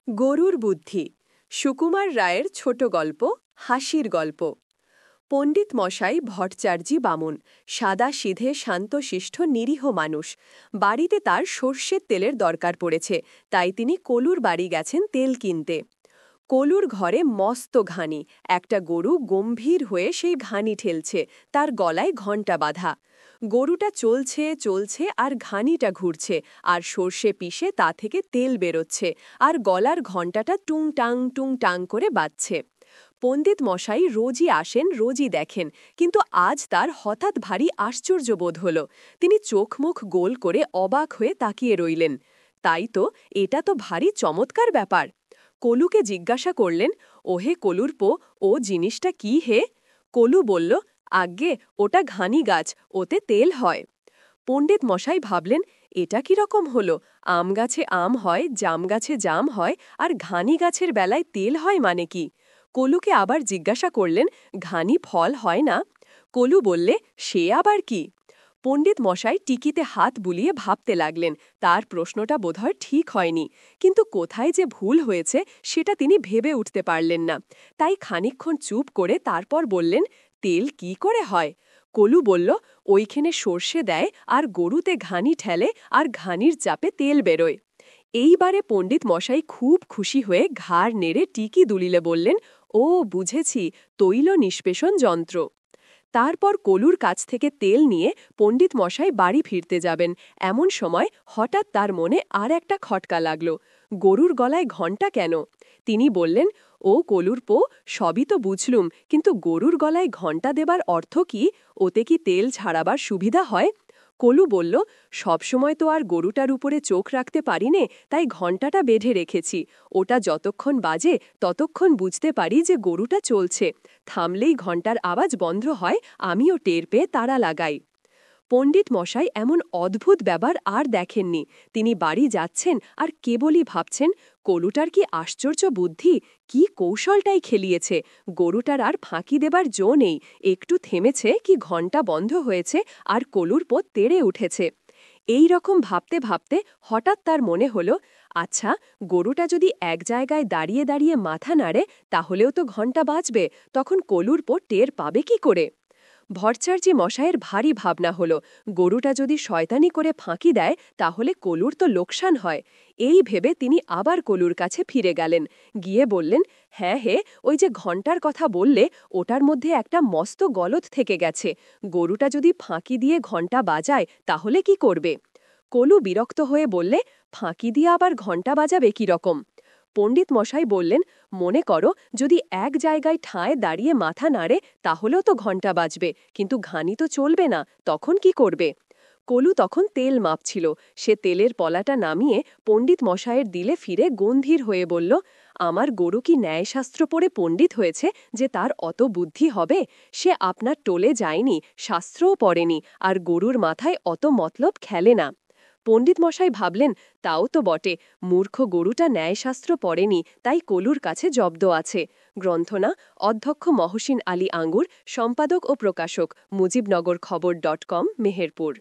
গরুর বুদ্ধি সুকুমার রায়ের ছোট গল্প হাসির গল্প। পণ্ডিত মশাই ভট্টাচার্যি বামুন, সাদা সিধে শান্তশিষ্ট নিরীহ মানুষ। বাড়িতে তার সর্ষের তেলের দরকার পড়েছে, তাই তিনি কলুর বাড়ি গেছেন তেল কিনতে। কলুর ঘরে মস্ত ঘানি, একটা গরু গম্ভীর হয়ে সেই ঘানি ঠেলছে, তার গলায় ঘণ্টা বাঁধা। গরুটা চলছে চলছে আর ঘানিটা ঘুরছে, আর সর্ষে পিষে তা থেকে তেল বেরোচ্ছে, আর গলার ঘণ্টাটা টুং টাং করে বাজছে। পণ্ডিত মশাই রোজই আসেন, রোজই দেখেন, কিন্তু আজ তার হঠাৎ ভারী আশ্চর্য বোধ হল। তিনি চোখ মুখ গোল করে অবাক হয়ে তাকিয়ে রইলেন। তাই তো, এটা তো ভারী চমৎকার ব্যাপার। কলুকে জিজ্ঞাসা করলেন, ওহে কলুর পো, ও জিনিসটা কি হে? কলু বলল, আজ্ঞে, ওটা ঘানি গাছ, ওতে তেল হয়। পণ্ডিত মশাই ভাবলেন, এটা কিরকম হলো? আম গাছে আম হয়, জাম গাছে জাম হয়, আর ঘানি গাছের বেলায় তেল হয় মানে কি? কলুকে আবার জিজ্ঞাসা করলেন, ঘানি ফল হয় না? কলু বললে, সে আবার কি? পণ্ডিত মশাই টিকিতে হাত বুলিয়ে ভাবতে লাগলেন, তার প্রশ্নটা বোধহয় ঠিক হয়নি, কিন্তু কোথায় যে ভুল হয়েছে সেটা তিনি ভেবে উঠতে পারলেন না। তাই খানিকক্ষণ চুপ করে তারপর বললেন, তেল কি করে হয়? কলু বলল, ওইখানে সর্ষে দেয় আর গরুতে ঘানি ঠেলে, আর ঘানির চাপে তেল বেরোয়। এইবারে পণ্ডিত মশাই খুব খুশি হয়ে ঘাড় নেড়ে টিকি দুলিলে বললেন, ও বুঝেছি, তৈল নিষ্পেষণ যন্ত্র। তারপর কলুর কাছ থেকে তেল নিয়ে পণ্ডিত মশাই বাড়ি ফিরতে যাবেন, এমন সময় হঠাৎ তার মনে আর একটা খটকা লাগল। গরুর গলায় ঘণ্টা কেন? তিনি বললেন, ও কলুর পো, সবই তো বুঝলুম, কিন্তু গরুর গলায় ঘণ্টা দেবার অর্থ কি? ওতে কি তেল ছাড়াবার সুবিধা হয়? কলু বলল, সবসময় তো আর গরুটার উপরে চোখ রাখতে পারি নে, তাই ঘণ্টাটা বেঁধে রেখেছি। ওটা যতক্ষণ বাজে ততক্ষণ বুঝতে পারি যে গরুটা চলছে। থামলেই ঘণ্টার আওয়াজ বন্ধ হয়, আমিও টের পেয়ে তাড়া লাগাই। পণ্ডিত মশাই এমন অদ্ভুত ব্যাপার আর দেখেননি। তিনি বাড়ি যাচ্ছেন আর কেবলই ভাবছেন, কলুটার কি আশ্চর্য বুদ্ধি, কি কৌশলটাই খেলিয়েছে। গরুটার আর ফাঁকি দেবার জো নেই, একটু থেমেছে কি ঘণ্টা বন্ধ হয়েছে, আর কলুর পথ তেড়ে উঠেছে। এই রকম ভাবতে ভাবতে হঠাৎ তার মনে হলো, আচ্ছা, গরুটা যদি এক জায়গায় দাঁড়িয়ে দাঁড়িয়ে মাথা নাড়ে, তাহলেও তো ঘণ্টা বাজবে, তখন কলুর পথ টের পাবে কি করে? ভট্টাচার্যি মশায়ের ভারী ভাবনা হলো, গরুটা যদি শয়তানি করে ফাঁকি দেয়, তাহলে কলুর তো লোকসান হয়। এই ভেবে তিনি আবার কলুর কাছে ফিরে গেলেন, গিয়ে বললেন, হ্যাঁ হে, ওই যে ঘণ্টার কথা বললে, ওটার মধ্যে একটা মস্ত গলদ থেকে গেছে। গরুটা যদি ফাঁকি দিয়ে ঘণ্টা বাজায়, তাহলে কি করবে? কলু বিরক্ত হয়ে বললে, ফাঁকি দিয়ে আবার ঘণ্টা বাজাবে কিরকম? পণ্ডিত মশাই বললেন, মনে করো, যদি এক জায়গায় ঠায় দাঁড়িয়ে মাথা নাড়ে, তাহলেও তো ঘণ্টা বাজবে, কিন্তু ঘানি তো চলবে না, তখন কি করবে? কলু তখন তেল মাপছিল। সে তেলের পলাটা নামিয়ে পণ্ডিত মশায়ের দিলে ফিরে গম্ভীর হয়ে বলল, আমার গরু কি ন্যায়শাস্ত্র পড়ে পণ্ডিত হয়েছে যে তার অত বুদ্ধি হবে? সে আপনার টোলে যায়নি, শাস্ত্রও পড়েনি, আর গরুর মাথায় অত মতলব খেলে না। পণ্ডিত মশাই ভাবলেন, তাও তো বটে, মূর্খ গরুটা ন্যায়শাস্ত্র পড়েনি, তাই কলুর কাছে জব্দ আছে। গ্রন্থনা অধ্যক্ষ মহসিন আলী আঙ্গুর, সম্পাদক ও প্রকাশক মুজিবনগর খবর.com, মেহেরপুর।